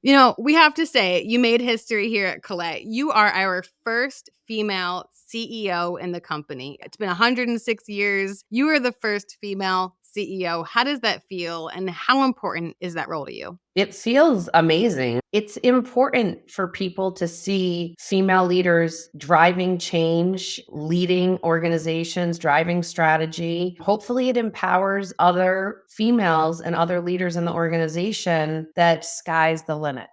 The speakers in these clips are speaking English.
You know, we have to say, you made history here at Collette. You are our first female CEO in the company. It's been 106 years. You are the first female CEO. How does that feel? And how important is that role to you? It feels amazing. It's important for people to see female leaders driving change, leading organizations, driving strategy. Hopefully, it empowers other females and other leaders in the organization that sky's the limit.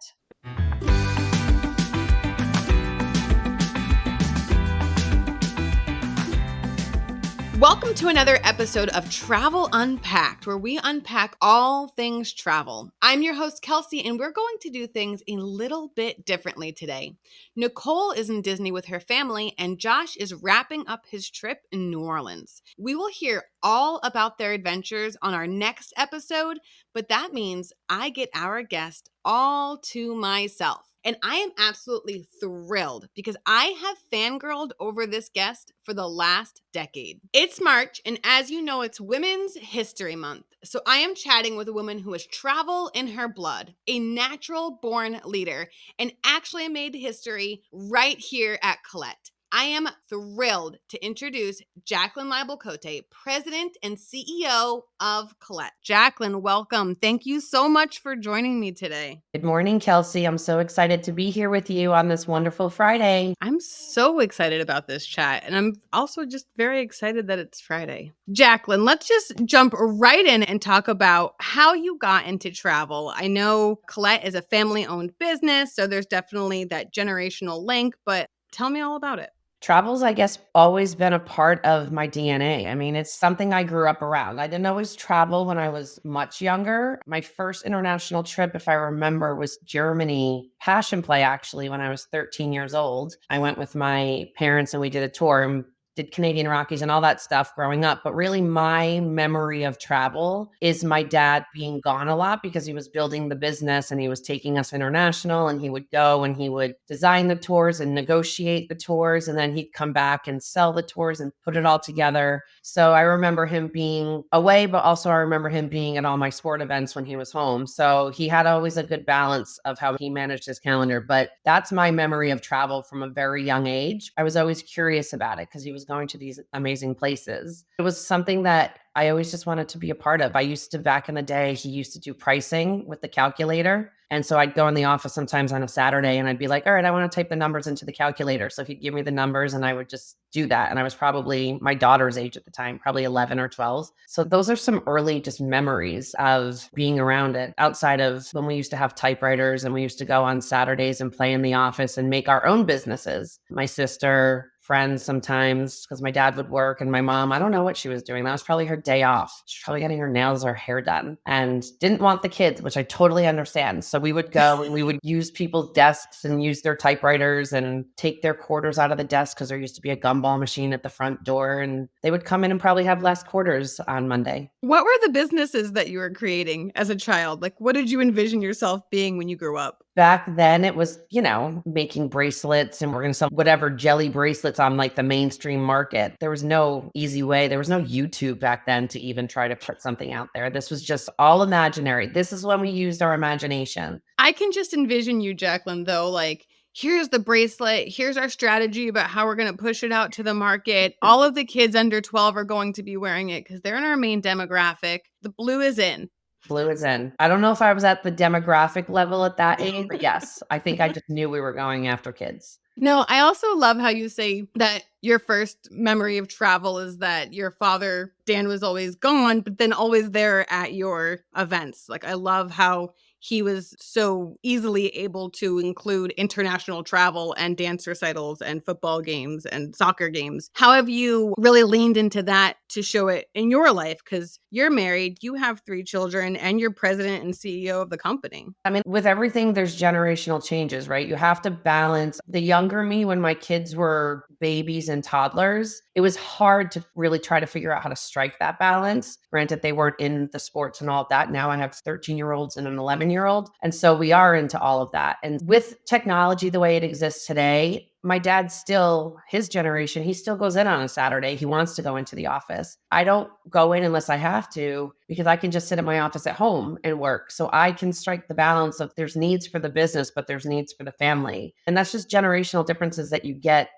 Welcome to another episode of Travel Unpacked, where we unpack all things travel. I'm your host, Kelsey, and we're going to do things a little bit differently today. Nicole is in Disney with her family, and Josh is wrapping up his trip in New Orleans. We will hear all about their adventures on our next episode, but that means I get our guest all to myself. And I am absolutely thrilled because I have fangirled over this guest for the last decade. It's March, and as you know, it's Women's History Month. So I am chatting with a woman who has travel in her blood, a natural-born leader, and actually made history right here at Collette. I am thrilled to introduce Jaclyn Leibl-Cote, President and CEO of Collette. Jaclyn, welcome. Thank you so much for joining me today. Good morning, Kelsey. I'm so excited to be here with you on this wonderful Friday. I'm so excited about this chat, and I'm also just very excited that it's Friday. Jaclyn, let's just jump right in and talk about how you got into travel. I know Collette is a family-owned business, so there's definitely that generational link, but tell me all about it. Travel's, I guess, always been a part of my DNA. I mean, it's something I grew up around. I didn't always travel when I was much younger. My first international trip, if I remember, was Germany, Passion Play, actually, when I was 13 years old. I went with my parents and we did a tour and did Canadian Rockies and all that stuff growing up. But really, my memory of travel is my dad being gone a lot because he was building the business and he was taking us international, and he would go and he would design the tours and negotiate the tours. And then he'd come back and sell the tours and put it all together. So I remember him being away, but also I remember him being at all my sport events when he was home. So he had always a good balance of how he managed his calendar. But that's my memory of travel from a very young age. I was always curious about it because he was going to these amazing places. It was something that I always just wanted to be a part of. I used to, back in the day, he used to do pricing with the calculator. And so I'd go in the office sometimes on a Saturday and I'd be like, all right, I want to type the numbers into the calculator. So he'd give me the numbers and I would just do that. And I was probably my daughter's age at the time, probably 11 or 12. So those are some early just memories of being around it, outside of when we used to have typewriters and we used to go on Saturdays and play in the office and make our own businesses. My sister, friends sometimes, because my dad would work, and my mom, I don't know what she was doing. That was probably her day off. She's probably getting her nails or hair done and didn't want the kids, which I totally understand. So we would go and we would use people's desks and use their typewriters and take their quarters out of the desk because there used to be a gumball machine at the front door, and they would come in and probably have less quarters on Monday. What were the businesses that you were creating as a child? Like, what did you envision yourself being when you grew up? Back then it was, making bracelets, and we're going to sell whatever jelly bracelets on like the mainstream market. There was no easy way. There was no YouTube back then to even try to put something out there. This was just all imaginary. This is when we used our imagination. I can just envision you, Jaclyn, though, like, here's the bracelet. Here's our strategy about how we're going to push it out to the market. All of the kids under 12 are going to be wearing it because they're in our main demographic. The blue is in. Blue is in. I don't know if I was at the demographic level at that age, but yes, I think I just knew we were going after kids. No, I also love how you say that your first memory of travel is that your father, Dan, was always gone, but then always there at your events. Like, I love how he was so easily able to include international travel and dance recitals and football games and soccer games. How have you really leaned into that to show it in your life? Because you're married, you have 3 children, and you're president and CEO of the company. I mean, with everything, there's generational changes, right? You have to balance. The younger me, when my kids were babies and toddlers, it was hard to really try to figure out how to strike that balance. Granted, they weren't in the sports and all of that. Now I have 13-year-olds and an 11-year-old. And so we are into all of that. And with technology the way it exists today, my dad still, his generation, he still goes in on a Saturday. He wants to go into the office. I don't go in unless I have to because I can just sit at my office at home and work. So I can strike the balance of there's needs for the business, but there's needs for the family. And that's just generational differences that you get,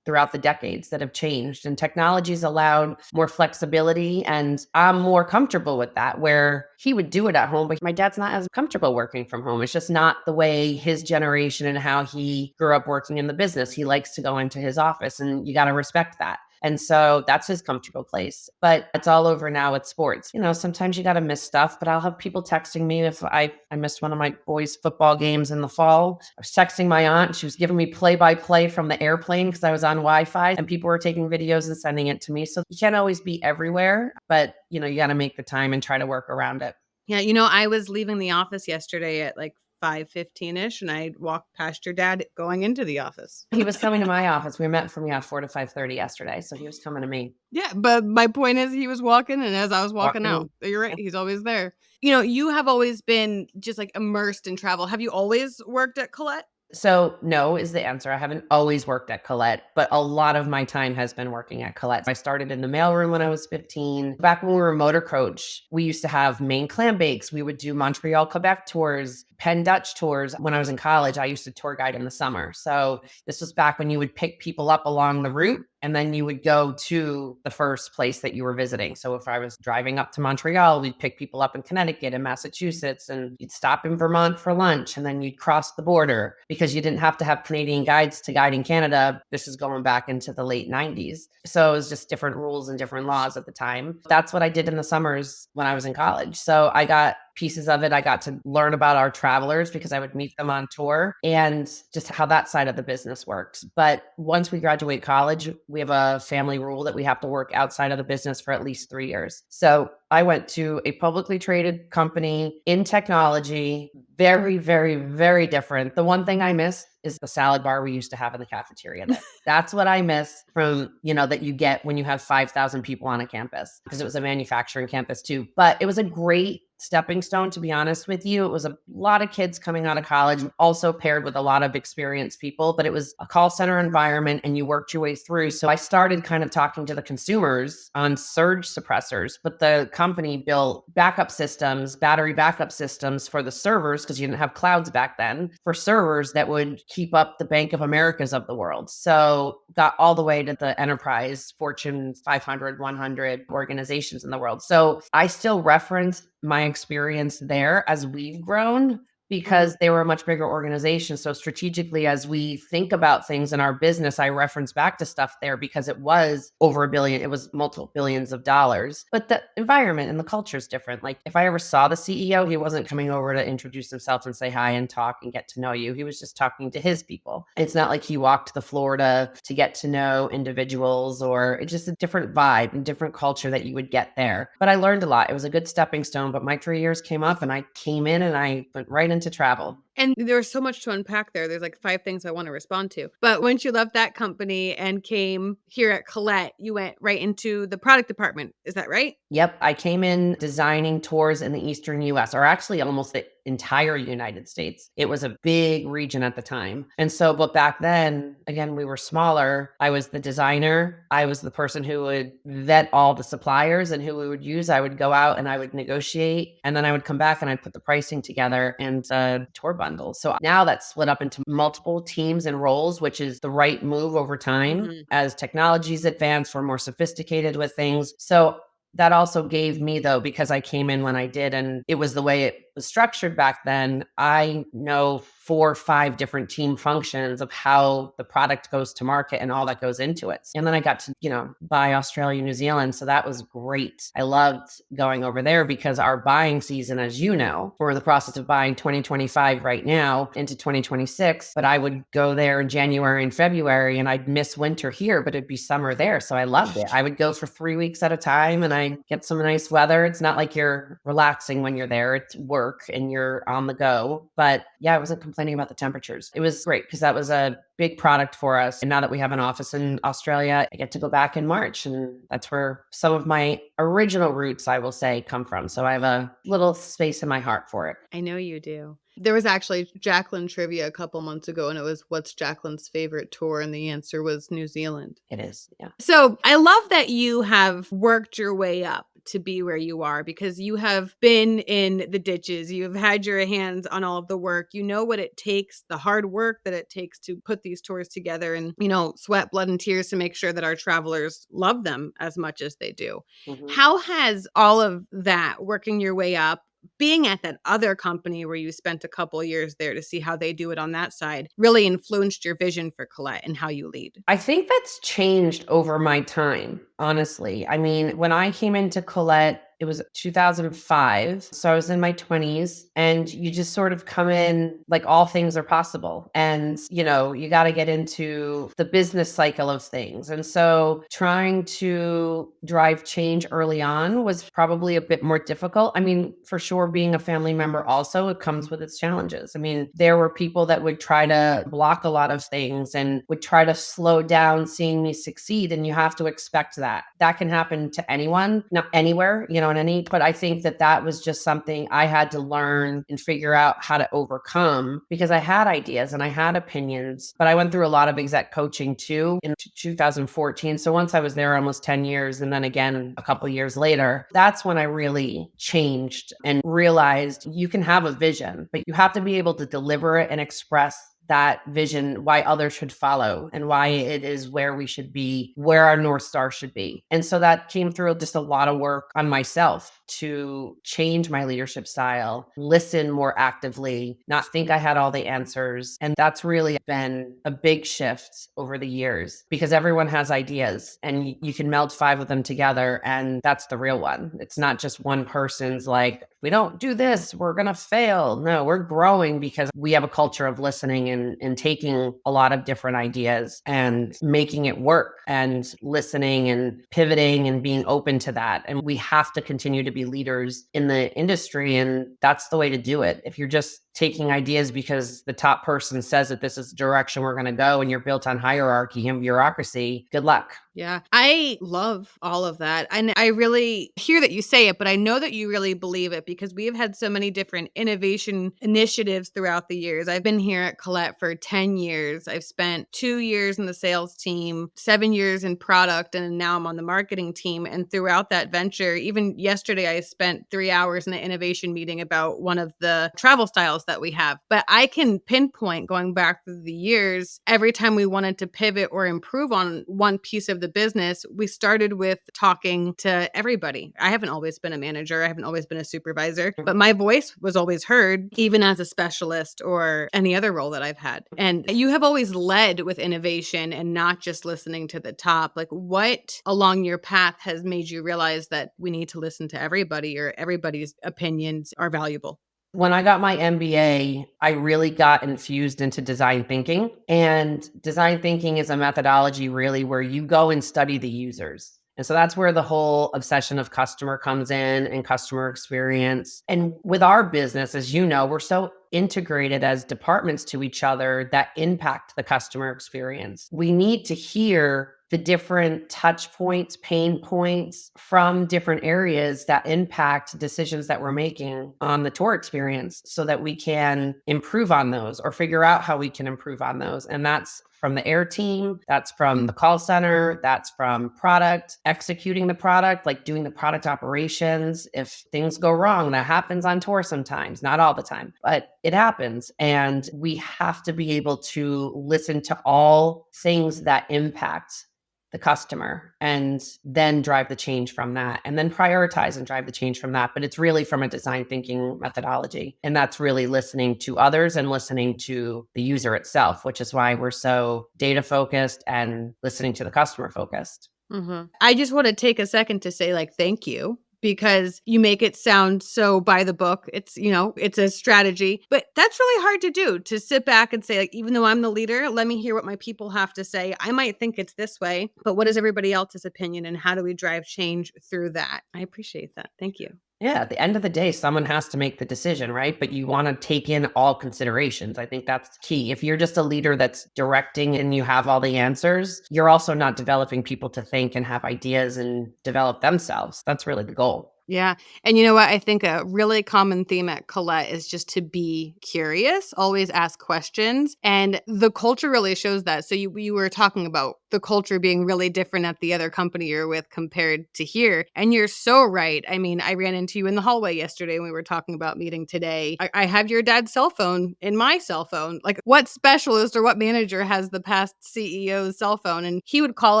throughout the decades that have changed, and technology's allowed more flexibility. And I'm more comfortable with that, where he would do it at home, but my dad's not as comfortable working from home. It's just not the way his generation and how he grew up working in the business. He likes to go into his office, and you got to respect that. And so that's his comfortable place. But it's all over now with sports. Sometimes you got to miss stuff, but I'll have people texting me if I missed one of my boys' football games in the fall. I was texting my aunt. She was giving me play-by-play from the airplane because I was on Wi-Fi, and people were taking videos and sending it to me. So you can't always be everywhere, but you got to make the time and try to work around it. Yeah, I was leaving the office yesterday at like 5:15ish, and I walked past your dad going into the office. He was coming to my office. We were met from 4 to 5:30 yesterday, so he was coming to me. Yeah, but my point is he was walking, and as I was walking out, you're right, he's always there. You have always been just like immersed in travel. Have you always worked at Collette? So no is the answer. I haven't always worked at Collette, but a lot of my time has been working at Collette. I started in the mailroom when I was 15. Back when we were motor coach, we used to have Maine clam bakes. We would do Montreal, Quebec tours, Penn Dutch tours. When I was in college, I used to tour guide in the summer. So this was back when you would pick people up along the route, and then you would go to the first place that you were visiting. So if I was driving up to Montreal, we'd pick people up in Connecticut and Massachusetts, and you'd stop in Vermont for lunch, and then you'd cross the border because you didn't have to have Canadian guides to guide in Canada. This is going back into the late 90s. So it was just different rules and different laws at the time. That's what I did in the summers when I was in college. So I got pieces of it. I got to learn about our travelers because I would meet them on tour and just how that side of the business works. But once we graduate college, we have a family rule that we have to work outside of the business for at least 3 years. So I went to a publicly traded company in technology, very, very, very different. The one thing I miss is the salad bar we used to have in the cafeteria there. That's what I miss from, that you get when you have 5,000 people on a campus, because it was a manufacturing campus too. But it was a great stepping stone, to be honest with you. It was a lot of kids coming out of college, also paired with a lot of experienced people, but it was a call center environment and you worked your way through. So I started kind of talking to the consumers on surge suppressors, but the company built backup systems, battery backup systems for the servers, because you didn't have clouds back then, for servers that would keep up the Bank of Americas of the world. So got all the way to the enterprise, Fortune 500, 100 organizations in the world. So I still reference my experience there as we've grown, because they were a much bigger organization. So strategically, as we think about things in our business, I reference back to stuff there because it was over $1 billion. It was multiple billions of dollars, but the environment and the culture is different. Like if I ever saw the CEO, he wasn't coming over to introduce himself and say hi and talk and get to know you. He was just talking to his people. It's not like he walked the floor to get to know individuals, or it's just a different vibe and different culture that you would get there. But I learned a lot. It was a good stepping stone, but my 3 years came up and I came in and I went right into travel. And there's so much to unpack there. There's like 5 things I want to respond to. But once you left that company and came here at Collette, you went right into the product department. Is that right? Yep. I came in designing tours in the Eastern US, or actually almost the entire United States. It was a big region at the time. And so, but back then, again, we were smaller. I was the designer. I was the person who would vet all the suppliers and who we would use. I would go out and I would negotiate, and then I would come back and I'd put the pricing together and tour bundle. So now that's split up into multiple teams and roles, which is the right move over time. As technologies advance, we're more sophisticated with things. So that also gave me, though, because I came in when I did, and it was the way it was structured back then, I know 4 or 5 different team functions of how the product goes to market and all that goes into it. And then I got to, buy Australia, New Zealand. So that was great. I loved going over there because our buying season, as you know, we're in the process of buying 2025 right now into 2026. But I would go there in January and February and I'd miss winter here, but it'd be summer there. So I loved it. I would go for 3 weeks at a time and I get some nice weather. It's not like you're relaxing when you're there. It's work and you're on the go. But yeah, I wasn't complaining about the temperatures. It was great because that was a big product for us. And now that we have an office in Australia, I get to go back in March. And that's where some of my original roots, I will say, come from. So I have a little space in my heart for it. I know you do. There was actually Jaclyn trivia a couple months ago, and it was, what's Jaclyn's favorite tour? And the answer was New Zealand. It is, yeah. So I love that you have worked your way up to be where you are, because you have been in the ditches. You've had your hands on all of the work. You know what it takes, the hard work that it takes to put these tours together, and, sweat, blood, and tears to make sure that our travelers love them as much as they do. Mhm. How has all of that, working your way up, being at that other company where you spent a couple years there to see how they do it on that side, really influenced your vision for Collette and how you lead? I think that's changed over my time, honestly. I mean, when I came into Collette, it was 2005. So I was in my 20s, and you just sort of come in like all things are possible. And, you got to get into the business cycle of things. And so trying to drive change early on was probably a bit more difficult. I mean, for sure, being a family member also, it comes with its challenges. I mean, there were people that would try to block a lot of things and would try to slow down seeing me succeed. And you have to expect that. That can happen to anyone, not anywhere, but I think that was just something I had to learn and figure out how to overcome, because I had ideas and I had opinions, but I went through a lot of exec coaching too in 2014. So once I was there almost 10 years, and then again a couple of years later, that's when I really changed and realized you can have a vision, but you have to be able to deliver it and express that vision, why others should follow, and why it is where we should be, where our North Star should be. And so that came through just a lot of work on myself to change my leadership style, listen more actively, not think I had all the answers. And that's really been a big shift over the years, because everyone has ideas and you can meld 5 of them together. And that's the real one. It's not just one person's like, we don't do this, we're going to fail. No, we're growing because we have a culture of listening and taking a lot of different ideas and making it work, and listening and pivoting and being open to that. And we have to continue to be leaders in the industry. And that's the way to do it. If you're just taking ideas because the top person says that this is the direction we're going to go, and you're built on hierarchy and bureaucracy, good luck. Yeah, I love all of that. And I really hear that you say it, but I know that you really believe it, because we have had so many different innovation initiatives throughout the years. I've been here at Collette for 10 years. I've spent 2 years in the sales team, 7 years in product, and now I'm on the marketing team. And throughout that venture, even yesterday, I spent 3 hours in an innovation meeting about one of the travel styles that we have. But I can pinpoint, going back through the years, every time we wanted to pivot or improve on one piece of the business, we started with talking to everybody. I haven't always been a manager. I haven't always been a supervisor, but my voice was always heard, even as a specialist or any other role that I've had. And you have always led with innovation and not just listening to the top. Like, what along your path has made you realize that we need to listen to everybody, or everybody's opinions are valuable? When I got my MBA, I really got infused into design thinking. And design thinking is a methodology really where you go and study the users. And so that's where the whole obsession of customer comes in, and customer experience. And with our business, as you know, we're so integrated as departments to each other that impact the customer experience. We need to hear the different touch points, pain points from different areas that impact decisions that we're making on the tour experience, so that we can improve on those or figure out how we can improve on those. And that's from the air team, that's from the call center, that's from product, executing the product, like doing the product operations. If things go wrong, that happens on tour sometimes, not all the time, but it happens. And we have to be able to listen to all things that impact the customer, and then drive the change from that, and then prioritize and drive the change from that. But it's really from a design thinking methodology. And that's really listening to others and listening to the user itself, which is why we're so data focused and listening to the customer focused. Mm-hmm. I just want to take a second to say, like, thank you, because you make it sound so by the book. It's, it's a strategy, but that's really hard to do, to sit back and say, like, even though I'm the leader, let me hear what my people have to say. I might think it's this way, but what is everybody else's opinion, and how do we drive change through that? I appreciate that. Thank you. Yeah, at the end of the day, someone has to make the decision, right? But you want to take in all considerations. I think that's key. If you're just a leader that's directing and you have all the answers, you're also not developing people to think and have ideas and develop themselves. That's really the goal. Yeah. And you know what? I think a really common theme at Collette is just to be curious, always ask questions. And the culture really shows that. So you were talking about the culture being really different at the other company you're with compared to here. And you're so right. I mean, I ran into you in the hallway yesterday when we were talking about meeting today. I have your dad's cell phone in my cell phone. Like, what specialist or what manager has the past CEO's cell phone? And he would call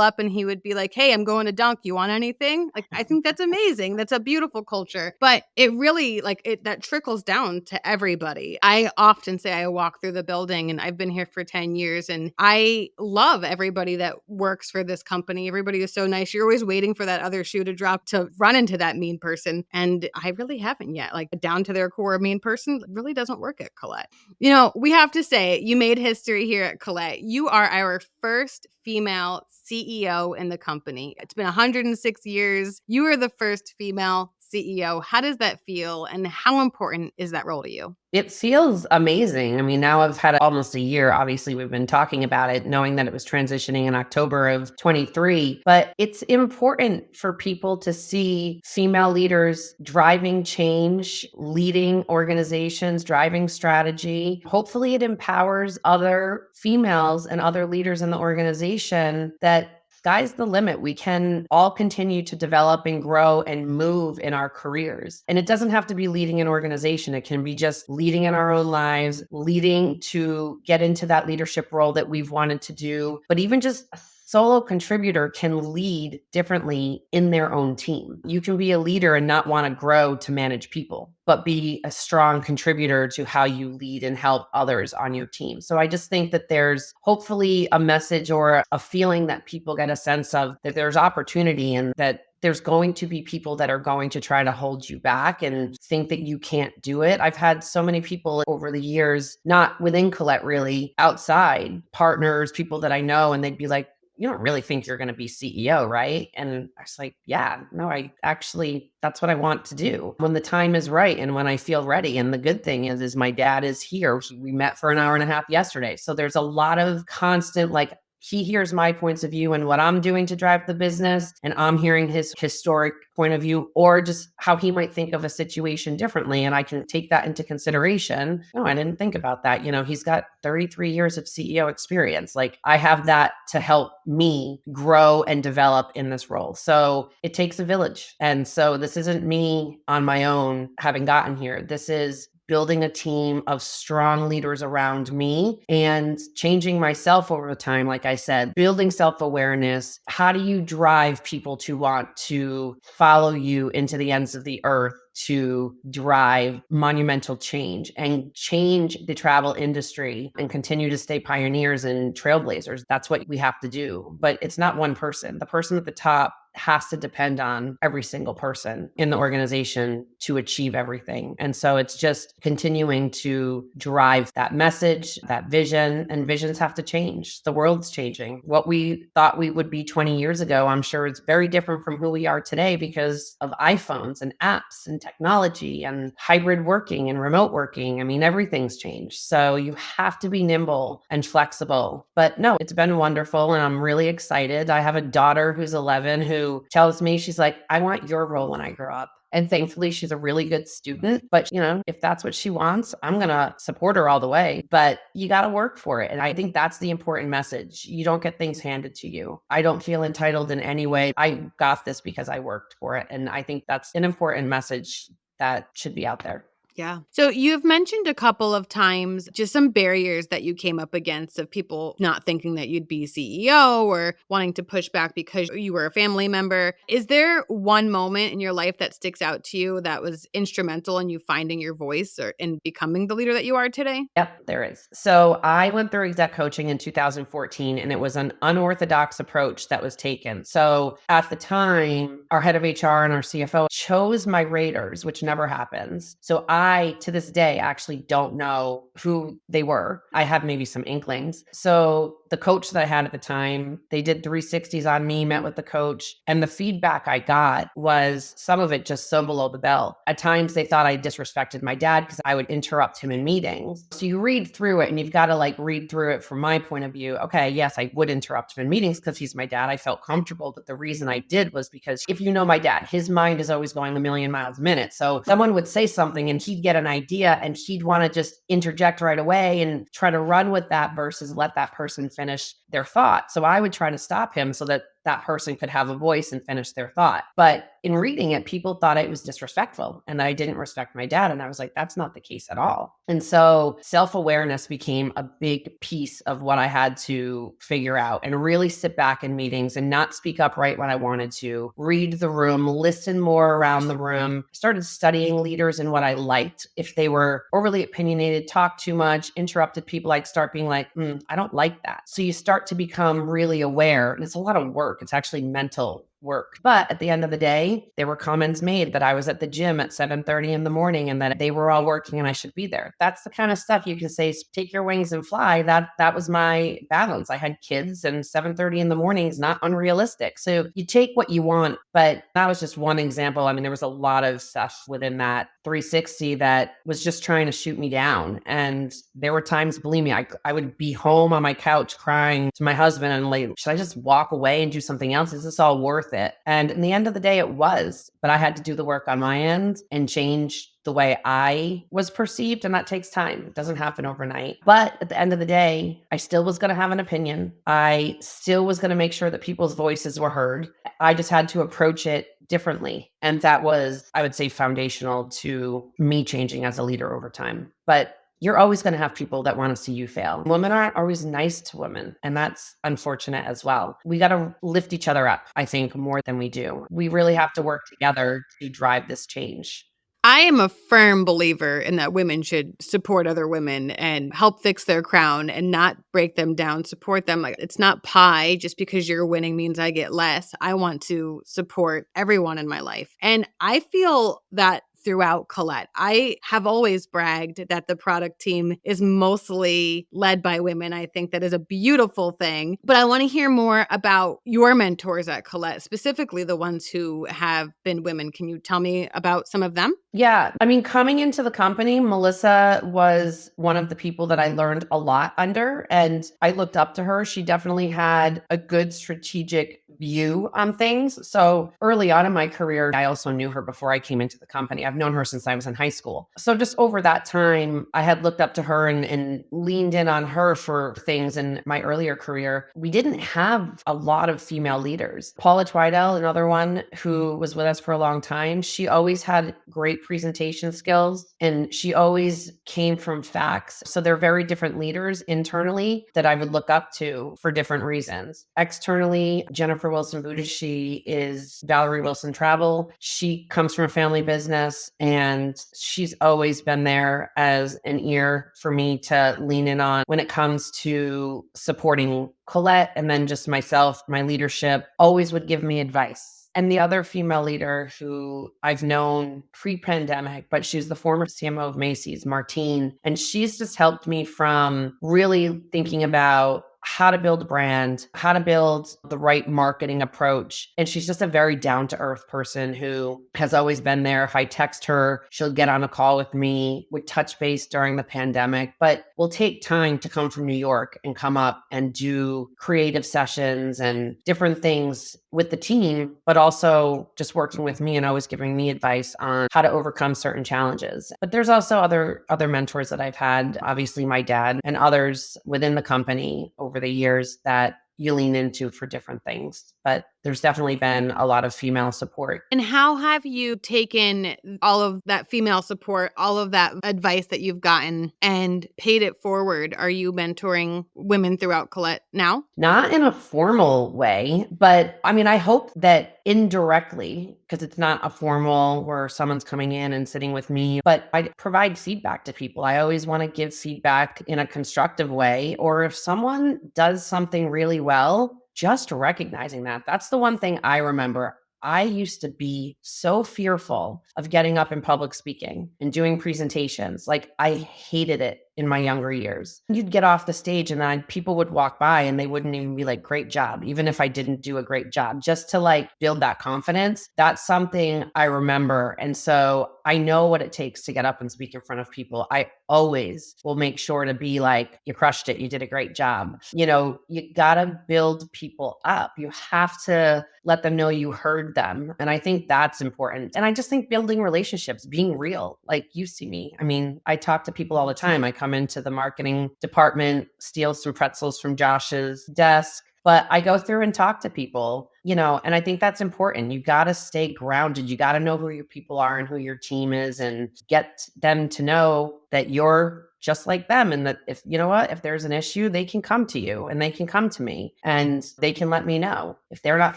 up and he would be like, "Hey, I'm going to Dunk. You want anything?" Like, I think that's amazing. That's a beautiful culture. But it really, like, that trickles down to everybody. I often say I walk through the building and I've been here for 10 years and I love everybody that works for this company. Everybody is so nice. You're always waiting for that other shoe to drop to run into that mean person. And I really haven't yet. Like, down to their core mean person really doesn't work at Collette. You know, we have to say, you made history here at Collette. You are our first female CEO in the company. It's been 106 years. You are the first female CEO. How does that feel? And how important is that role to you? It feels amazing. I mean, now I've had almost a year. Obviously, we've been talking about it, knowing that it was transitioning in October of 23. But it's important for people to see female leaders driving change, leading organizations, driving strategy. Hopefully, it empowers other females and other leaders in the organization that sky's the limit. We can all continue to develop and grow and move in our careers. And it doesn't have to be leading an organization. It can be just leading in our own lives, leading to get into that leadership role that we've wanted to do. But even just a solo contributor can lead differently in their own team. You can be a leader and not want to grow to manage people, but be a strong contributor to how you lead and help others on your team. So I just think that there's hopefully a message or a feeling that people get a sense of that there's opportunity and that there's going to be people that are going to try to hold you back and think that you can't do it. I've had so many people over the years, not within Collette really, outside partners, people that I know, and they'd be like, "You don't really think you're going to be CEO, right?" And I was like, "Yeah, no, I actually, that's what I want to do when the time is right and when I feel ready." And the good thing is my dad is here. We met for an hour and a half yesterday. So there's a lot of constant, like, he hears my points of view and what I'm doing to drive the business, and I'm hearing his historic point of view or just how he might think of a situation differently. And I can take that into consideration. No, I didn't think about that. You know, he's got 33 years of CEO experience. Like, I have that to help me grow and develop in this role. So it takes a village. And so this isn't me on my own having gotten here. This is building a team of strong leaders around me and changing myself over time. Like I said, building self-awareness. How do you drive people to want to follow you into the ends of the earth to drive monumental change and change the travel industry and continue to stay pioneers and trailblazers? That's what we have to do. But it's not one person. The person at the top has to depend on every single person in the organization to achieve everything. And so it's just continuing to drive that message, that vision, and visions have to change. The world's changing. What we thought we would be 20 years ago, I'm sure it's very different from who we are today because of iPhones and apps and technology and hybrid working and remote working. I mean, everything's changed. So you have to be nimble and flexible. But no, it's been wonderful and I'm really excited. I have a daughter who's 11 who tells me, she's like, "I want your role when I grow up." And thankfully, she's a really good student. But, you know, if that's what she wants, I'm going to support her all the way. But you got to work for it. And I think that's the important message. You don't get things handed to you. I don't feel entitled in any way. I got this because I worked for it. And I think that's an important message that should be out there. Yeah. So you've mentioned a couple of times just some barriers that you came up against of people not thinking that you'd be CEO or wanting to push back because you were a family member. Is there one moment in your life that sticks out to you that was instrumental in you finding your voice or in becoming the leader that you are today? Yep, there is. So I went through exec coaching in 2014, and it was an unorthodox approach that was taken. So at the time, our head of HR and our CFO chose my raters, which never happens. So I I, to this day, actually don't know who they were. I have maybe some inklings. So the coach that I had at the time, they did 360s on me, met with the coach, and the feedback I got was some of it just so below the belt. At times they thought I disrespected my dad because I would interrupt him in meetings. So you read through it and you've got to like read through it from my point of view. Okay, yes, I would interrupt him in meetings because he's my dad. I felt comfortable, but the reason I did was because if you know my dad, his mind is always going a million miles a minute. So someone would say something and he'd get an idea and he'd want to just interject right away and try to run with that versus let that person finish their thought. So I would try to stop him so that that person could have a voice and finish their thought. But in reading it, people thought it was disrespectful and I didn't respect my dad. And I was like, that's not the case at all. And so self-awareness became a big piece of what I had to figure out and really sit back in meetings and not speak up right when I wanted to, read the room, listen more around the room, started studying leaders and what I liked. If they were overly opinionated, talked too much, interrupted people, I'd start being like, I don't like that. So you start to become really aware, and it's a lot of work. It's actually mental work. But at the end of the day, there were comments made that I was at the gym at 7:30 in the morning and that they were all working and I should be there. That's the kind of stuff you can say, take your wings and fly. That was my balance. I had kids and 7:30 in the morning is not unrealistic. So you take what you want, but that was just one example. I mean, there was a lot of stuff within that 360 that was just trying to shoot me down. And there were times, believe me, I would be home on my couch crying to my husband and like, should I just walk away and do something else? Is this all worth it? And in the end of the day, it was, but I had to do the work on my end and change the way I was perceived. And that takes time. It doesn't happen overnight. But at the end of the day, I still was going to have an opinion. I still was going to make sure that people's voices were heard. I just had to approach it differently. And that was, I would say, foundational to me changing as a leader over time. But you're always going to have people that want to see you fail. Women aren't always nice to women, and that's unfortunate as well. We got to lift each other up, I think, more than we do. We really have to work together to drive this change. I am a firm believer in that women should support other women and help fix their crown and not break them down, support them. Like, it's not pie. Just because you're winning means I get less. I want to support everyone in my life. And I feel that throughout Collette. I have always bragged that the product team is mostly led by women. I think that is a beautiful thing. But I want to hear more about your mentors at Collette, specifically the ones who have been women. Can you tell me about some of them? Yeah. I mean, coming into the company, Melissa was one of the people that I learned a lot under, and I looked up to her. She definitely had a good strategic view on things. So early on in my career, I also knew her before I came into the company. I've known her since I was in high school. So just over that time, I had looked up to her and leaned in on her for things in my earlier career. We didn't have a lot of female leaders. Paula Twidell, another one who was with us for a long time, she always had great presentation skills and she always came from facts. So they're very different leaders internally that I would look up to for different reasons. Externally, Jennifer Wilson Buddha, she is Valerie Wilson Travel. She comes from a family business and she's always been there as an ear for me to lean in on when it comes to supporting Collette, and then just myself, my leadership, always would give me advice. And the other female leader who I've known pre-pandemic, but she's the former CMO of Macy's, Martine, and she's just helped me from really thinking about how to build a brand, how to build the right marketing approach. And she's just a very down-to-earth person who has always been there. If I text her, she'll get on a call with me, would touch base during the pandemic, but will take time to come from New York and come up and do creative sessions and different things with the team, but also just working with me and always giving me advice on how to overcome certain challenges. But there's also other mentors that I've had, obviously my dad and others within the company over the years that you lean into for different things. But there's definitely been a lot of female support. And how have you taken all of that female support, all of that advice that you've gotten and paid it forward? Are you mentoring women throughout Collette now? Not in a formal way, but I mean, I hope that indirectly, because it's not a formal where someone's coming in and sitting with me, but I provide feedback to people. I always want to give feedback in a constructive way. Or if someone does something really well, just recognizing that. That's the one thing I remember. I used to be so fearful of getting up in public speaking and doing presentations. Like I hated it in my younger years. You'd get off the stage and then people would walk by and they wouldn't even be like, great job, even if I didn't do a great job, just to like build that confidence. That's something I remember. And so I know what it takes to get up and speak in front of people. I always will make sure to be like, you crushed it. You did a great job. You know, you got to build people up. You have to let them know you heard them. And I think that's important. And I just think building relationships, being real, like you see me. I mean, I talk to people all the time. I come into the marketing department, steal some pretzels from Josh's desk, but I go through and talk to people, you know, and I think that's important. You got to stay grounded. You got to know who your people are and who your team is and get them to know that you're just like them. And that if, you know what, if there's an issue, they can come to you and they can come to me and they can let me know. If they're not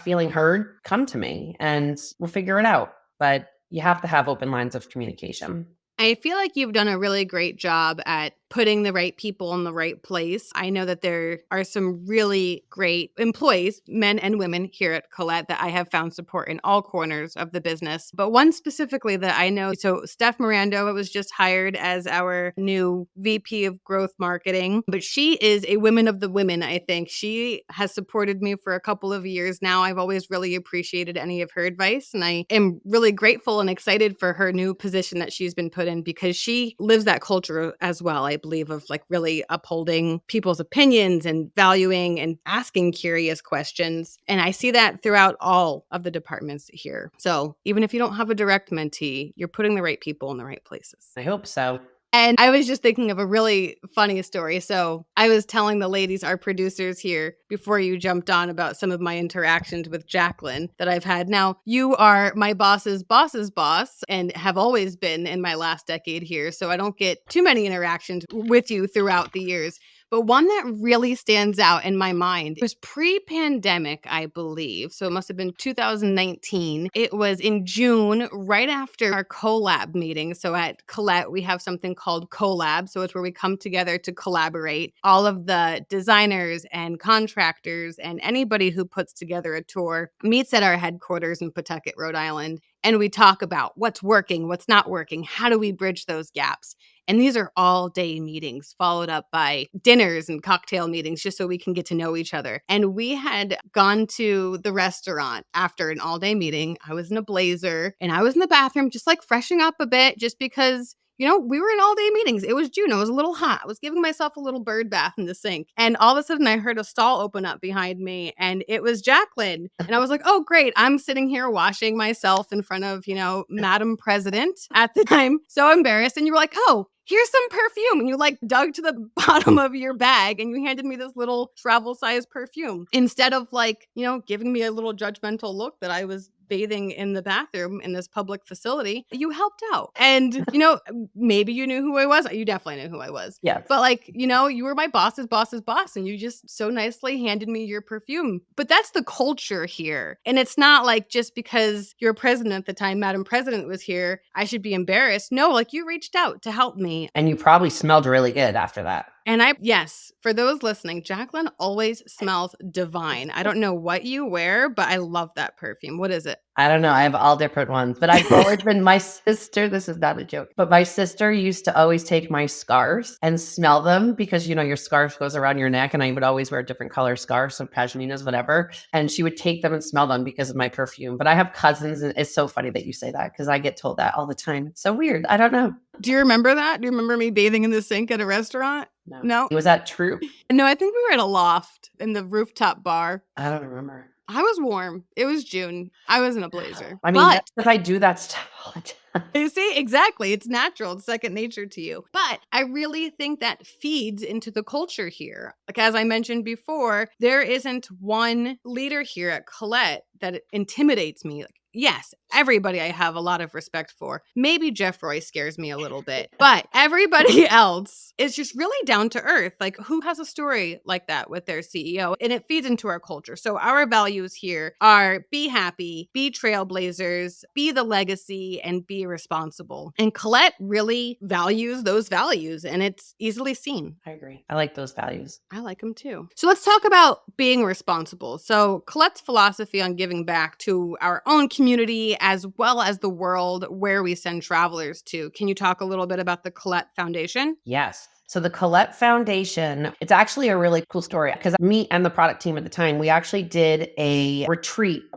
feeling heard, come to me and we'll figure it out. But you have to have open lines of communication. I feel like you've done a really great job at putting the right people in the right place. I know that there are some really great employees, men and women here at Collette, that I have found support in all corners of the business. But one specifically that I know, so Steph Mirando was just hired as our new VP of Growth Marketing, but she is a women of the women, I think. She has supported me for a couple of years now. I've always really appreciated any of her advice, and I am really grateful and excited for her new position that she's been put in because she lives that culture as well. I believe of like really upholding people's opinions and valuing and asking curious questions. And I see that throughout all of the departments here. So even if you don't have a direct mentee, you're putting the right people in the right places. I hope so. And I was just thinking of a really funny story. So I was telling the ladies, our producers here, before you jumped on about some of my interactions with Jaclyn that I've had. Now, you are my boss's boss's boss and have always been in my last decade here. So I don't get too many interactions with you throughout the years. But one that really stands out in my mind was pre-pandemic, I believe. So it must have been 2019. It was in June, right after our collab meeting. So at Collette, we have something called collab. So it's where we come together to collaborate. All of the designers and contractors and anybody who puts together a tour meets at our headquarters in Pawtucket, Rhode Island. And we talk about what's working, what's not working, how do we bridge those gaps? And these are all day meetings followed up by dinners and cocktail meetings just so we can get to know each other. And we had gone to the restaurant after an all day meeting. I was in a blazer and I was in the bathroom just like freshening up a bit just because, you know, we were in all day meetings. It was June. It was a little hot. I was giving myself a little bird bath in the sink. And all of a sudden I heard a stall open up behind me and it was Jaclyn. And I was like, oh, great. I'm sitting here washing myself in front of, you know, Madam President at the time. So embarrassed. And you were like, oh, here's some perfume. And you like dug to the bottom of your bag and you handed me this little travel size perfume instead of like, you know, giving me a little judgmental look that I was bathing in the bathroom in this public facility. You helped out. And, you know, maybe you knew who I was. You definitely knew who I was. Yes. But like, you know, you were my boss's boss's boss and you just so nicely handed me your perfume. But that's the culture here. And it's not like just because you're president at the time, Madam President was here, I should be embarrassed. No, like you reached out to help me. And you probably smelled really good after that. And yes, for those listening, Jaclyn always smells divine. I don't know what you wear, but I love that perfume. What is it? I don't know. I have all different ones, but I've always been my sister. This is not a joke, but my sister used to always take my scarves and smell them because, you know, your scarf goes around your neck and I would always wear different color scarves, so pashminas, whatever. And she would take them and smell them because of my perfume. But I have cousins and it's so funny that you say that because I get told that all the time. It's so weird. I don't know. Do you remember that? Do you remember me bathing in the sink at a restaurant? No. Was that true? No, I think we were at a loft in the rooftop bar. I don't remember. I was warm. It was June. I was in a blazer. I mean, if I do that stuff all the time. You see, exactly. It's natural. It's second nature to you. But I really think that feeds into the culture here. Like, as I mentioned before, there isn't one leader here at Collette that intimidates me. Like, yes, everybody I have a lot of respect for. Maybe Jeff Roy scares me a little bit, but everybody else is just really down to earth. Like, who has a story like that with their CEO? And it feeds into our culture. So our values here are be happy, be trailblazers, be the legacy, and be responsible. And Collette really values those values, and it's easily seen. I agree. I like those values. I like them too. So let's talk about being responsible. So Colette's philosophy on giving back to our own community as well as the world where we send travelers to. Can you talk a little bit about the Collette Foundation? Yes. So the Collette Foundation, it's actually a really cool story because me and the product team at the time, we actually did a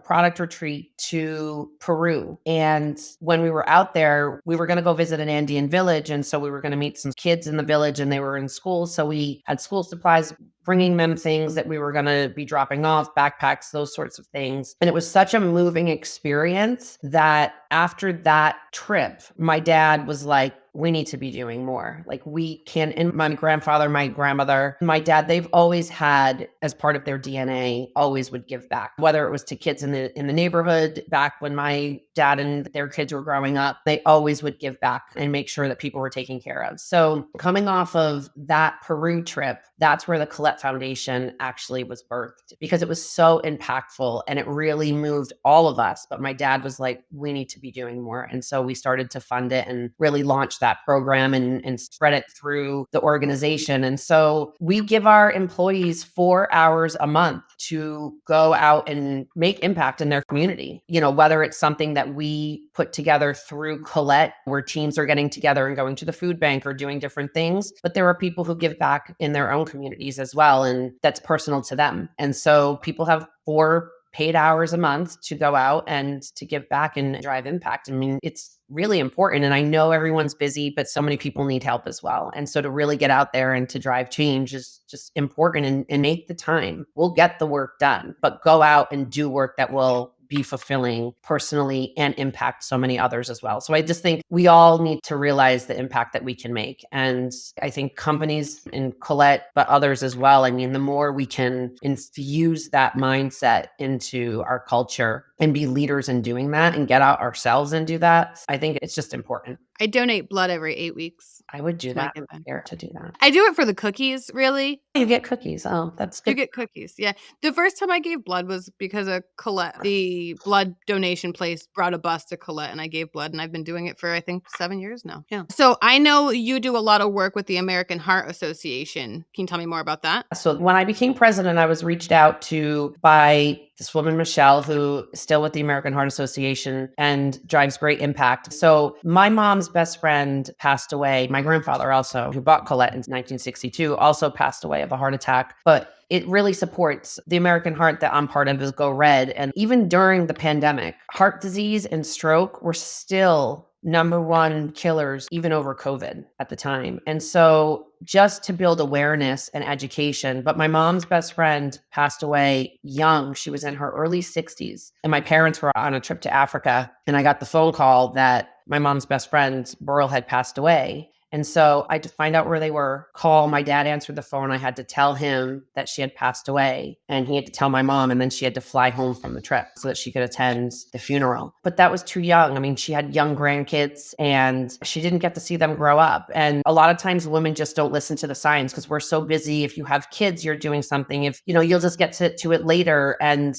product retreat to Peru. And when we were out there, we were going to go visit an Andean village. And so we were going to meet some kids in the village and they were in school. So we had school supplies, bringing them things that we were going to be dropping off, backpacks, those sorts of things. And it was such a moving experience that after that trip, my dad was like, we need to be doing more. Like we can, and my grandfather, my grandmother, my dad, they've always had as part of their DNA, always would give back, whether it was to kids in the neighborhood back when my dad and their kids were growing up, they always would give back and make sure that people were taken care of. So coming off of that Peru trip, that's where the Collette Foundation actually was birthed because it was so impactful and it really moved all of us. But my dad was like, we need to be doing more. And so we started to fund it and really launch that program and spread it through the organization. And so we give our employees 4 hours a month to go out and make impact in their community. You know, whether it's something that we put together through Collette, where teams are getting together and going to the food bank or doing different things, but there are people who give back in their own communities as well. And that's personal to them. And so people have 4 paid hours a month to go out and to give back and drive impact. I mean, it's really important. And I know everyone's busy, but so many people need help as well. And so to really get out there and to drive change is just important and make the time. We'll get the work done, but go out and do work that will be fulfilling personally and impact so many others as well. So I just think we all need to realize the impact that we can make. And I think companies in Collette, but others as well, I mean, the more we can infuse that mindset into our culture and be leaders in doing that and get out ourselves and do that, I think it's just important. I donate blood every 8 weeks. I would do that. Fair to do that. I do it for the cookies, really. You get cookies. Oh, that's good. You get cookies. Yeah. The first time I gave blood was because of Collette. The blood donation place brought a bus to Collette and I gave blood and I've been doing it for, I think, 7 years now. Yeah. So I know you do a lot of work with the American Heart Association. Can you tell me more about that? So when I became president, I was reached out to by this woman, Michelle, who is still with the American Heart Association and drives great impact. So my mom's best friend passed away. My grandfather also, who bought Collette in 1962, also passed away of a heart attack. But it really supports the American Heart that I'm part of is Go Red. And even during the pandemic, heart disease and stroke were still #1 killers, even over COVID at the time. And so just to build awareness and education. But my mom's best friend passed away young. She was in her early 60s. And my parents were on a trip to Africa. And I got the phone call that my mom's best friend, Burl, had passed away. And so I had to find out where they were, call. My dad answered the phone. I had to tell him that she had passed away. And he had to tell my mom. And then she had to fly home from the trip so that she could attend the funeral. But that was too young. I mean, she had young grandkids and she didn't get to see them grow up. And a lot of times women just don't listen to the signs because we're so busy. If you have kids, you're doing something. If, you'll just get to it later. And,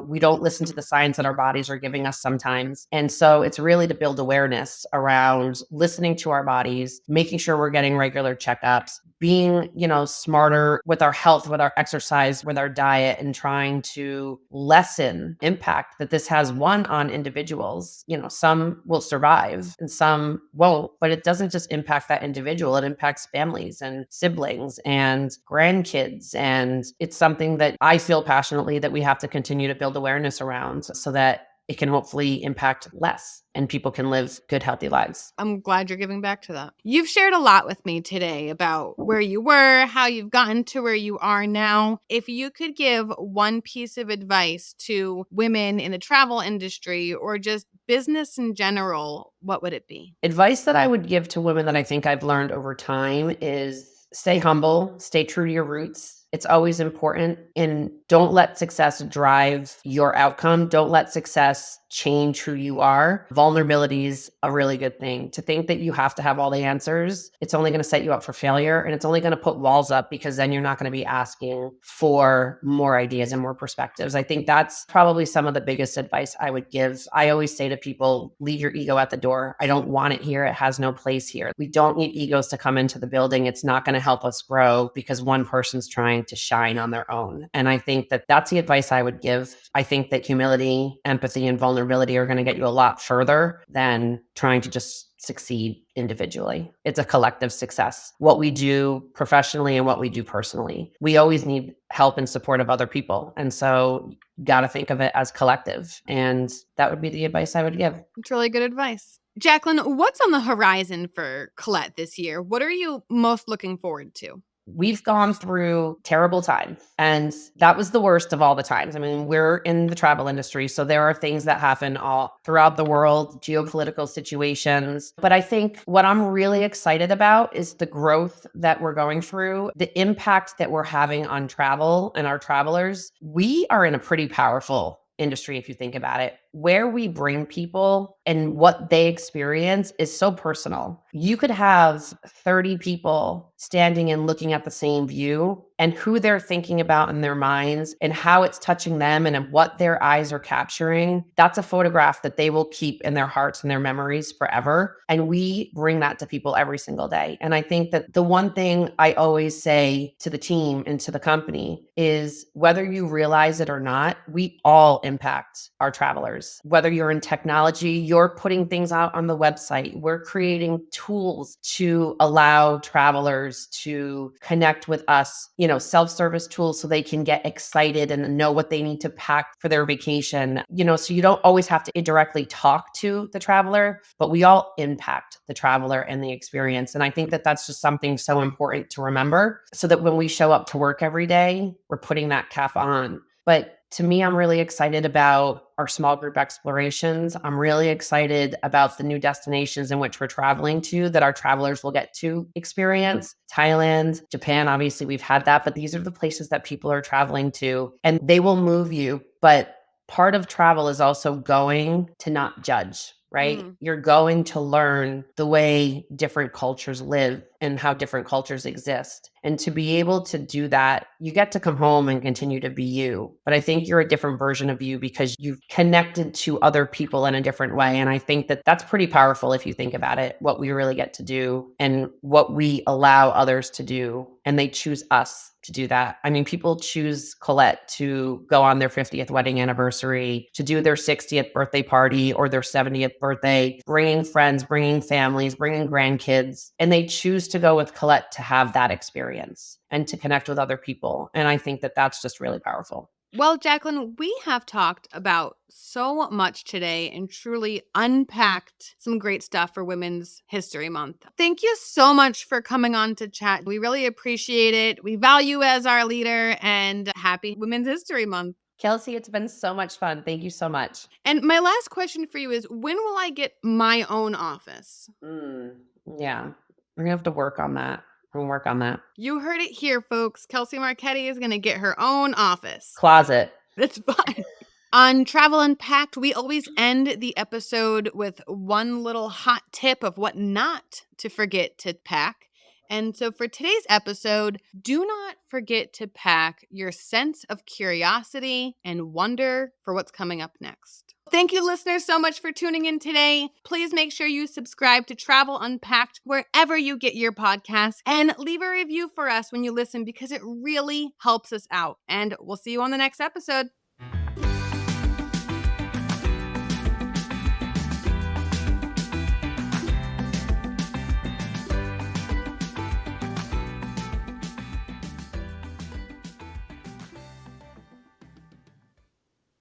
we don't listen to the signs that our bodies are giving us sometimes. And so it's really to build awareness around listening to our bodies, making sure we're getting regular checkups, being, smarter with our health, with our exercise, with our diet, and trying to lessen impact that this has on individuals. Some will survive and some won't, but it doesn't just impact that individual. It impacts families and siblings and grandkids. And it's something that I feel passionately that we have to continue to build awareness around so that it can hopefully impact less and people can live good, healthy lives. I'm glad you're giving back to that. You've shared a lot with me today about where you were, how you've gotten to where you are now. If you could give one piece of advice to women in the travel industry or just business in general, what would it be? Advice that I would give to women that I think I've learned over time is stay humble, stay true to your roots, It's always important. And don't let success drive your outcome. Don't let success change who you are. Vulnerability is a really good thing. To think that you have to have all the answers, it's only going to set you up for failure, and it's only going to put walls up, because then you're not going to be asking for more ideas and more perspectives. I think that's probably some of the biggest advice I would give. I always say to people, leave your ego at the door. I don't want it here. It has no place here. We don't need egos to come into the building. It's not going to help us grow because one person's trying to shine on their own. And I think that that's the advice I would give. I think that humility, empathy, and vulnerability are going to get you a lot further than trying to just succeed individually. It's a collective success. What we do professionally and what we do personally. We always need help and support of other people. And so got to think of it as collective. And that would be the advice I would give. It's really good advice. Jaclyn, what's on the horizon for Collette this year? What are you most looking forward to? We've gone through terrible times, and that was the worst of all the times. I mean, we're in the travel industry, so there are things that happen all throughout the world, geopolitical situations. But I think what I'm really excited about is the growth that we're going through, the impact that we're having on travel and our travelers. We are in a pretty powerful industry, if you think about it. Where we bring people and what they experience is so personal. You could have 30 people standing and looking at the same view, and who they're thinking about in their minds and how it's touching them and what their eyes are capturing. That's a photograph that they will keep in their hearts and their memories forever. And we bring that to people every single day. And I think that the one thing I always say to the team and to the company is, whether you realize it or not, we all impact our travelers. Whether you're in technology, you're putting things out on the website. We're creating tools to allow travelers to connect with us, self-service tools so they can get excited and know what they need to pack for their vacation. So you don't always have to directly talk to the traveler, but we all impact the traveler and the experience. And I think that that's just something so important to remember, so that when we show up to work every day, we're putting that cap on. But to me, I'm really excited about our small group explorations. I'm really excited about the new destinations in which we're traveling to that our travelers will get to experience. Thailand, Japan, obviously we've had that, but these are the places that people are traveling to, and they will move you. But part of travel is also going to not judge, right? You're going to learn the way different cultures live and how different cultures exist. And to be able to do that, you get to come home and continue to be you. But I think you're a different version of you because you've connected to other people in a different way. And I think that that's pretty powerful if you think about it, what we really get to do and what we allow others to do. And they choose us to do that. I mean, people choose Collette to go on their 50th wedding anniversary, to do their 60th birthday party or their 70th birthday, bringing friends, bringing families, bringing grandkids. And they choose to go with Collette to have that experience and to connect with other people. And I think that that's just really powerful. Well, Jaclyn, we have talked about so much today and truly unpacked some great stuff for Women's History Month. Thank you so much for coming on to chat. We really appreciate it. We value you as our leader, and happy Women's History Month. Kelsey, it's been so much fun. Thank you so much. And my last question for you is, when will I get my own office? Yeah, we're going to have to work on that. We'll work on that. You heard it here, folks. Kelsey Marchetti is going to get her own office. Closet. That's fine. On Travel Unpacked, we always end the episode with one little hot tip of what not to forget to pack. And so for today's episode, do not forget to pack your sense of curiosity and wonder for what's coming up next. Thank you, listeners, so much for tuning in today. Please make sure you subscribe to Travel Unpacked wherever you get your podcasts, and leave a review for us when you listen, because it really helps us out. And we'll see you on the next episode.